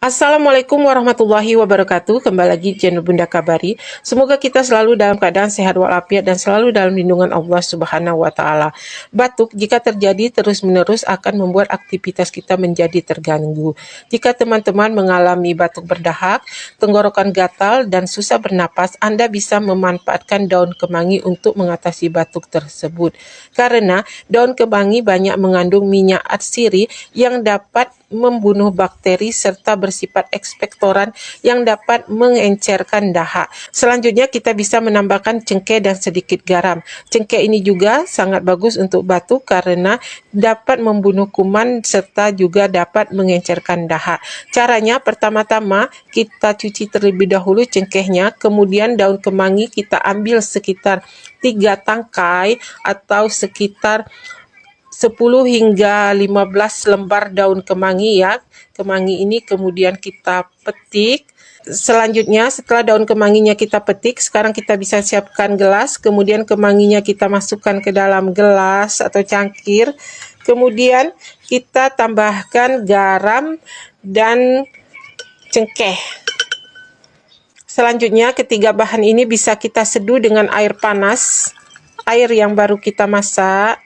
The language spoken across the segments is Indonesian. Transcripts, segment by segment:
Assalamualaikum warahmatullahi wabarakatuh. Kembali lagi di channel Bunda Kabari. Semoga kita selalu dalam keadaan sehat walafiat dan selalu dalam lindungan Allah Subhanahu wa taala. Batuk jika terjadi terus-menerus akan membuat aktivitas kita menjadi terganggu. Jika teman-teman mengalami batuk berdahak, tenggorokan gatal dan susah bernapas, Anda bisa memanfaatkan daun kemangi untuk mengatasi batuk tersebut. Karena daun kemangi banyak mengandung minyak atsiri yang dapat membunuh bakteri serta bersifat ekspektoran yang dapat mengencerkan dahak. Selanjutnya kita bisa menambahkan cengkeh dan sedikit garam. Cengkeh ini juga sangat bagus untuk batuk karena dapat membunuh kuman serta juga dapat mengencerkan dahak. Caranya pertama-tama kita cuci terlebih dahulu cengkehnya, kemudian daun kemangi kita ambil sekitar 3 tangkai atau sekitar 10 hingga 15 lembar daun kemangi ya. Kemangi ini kemudian kita petik. Selanjutnya setelah daun kemanginya kita petik, sekarang kita bisa siapkan gelas. Kemudian kemanginya kita masukkan ke dalam gelas atau cangkir. Kemudian kita tambahkan garam dan cengkeh. Selanjutnya ketiga bahan ini bisa kita seduh dengan air panas. Air yang baru kita masak.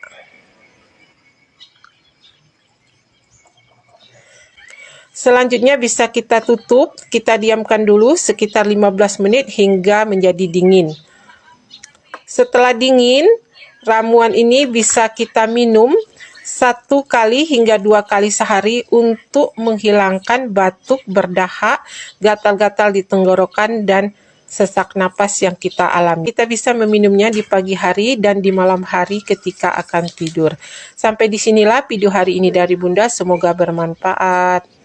Selanjutnya bisa kita tutup, kita diamkan dulu sekitar 15 menit hingga menjadi dingin. Setelah dingin, ramuan ini bisa kita minum 1 kali hingga 2 kali sehari untuk menghilangkan batuk berdahak, gatal-gatal di tenggorokan, dan sesak napas yang kita alami. Kita bisa meminumnya di pagi hari dan di malam hari ketika akan tidur. Sampai disinilah video hari ini dari Bunda, semoga bermanfaat.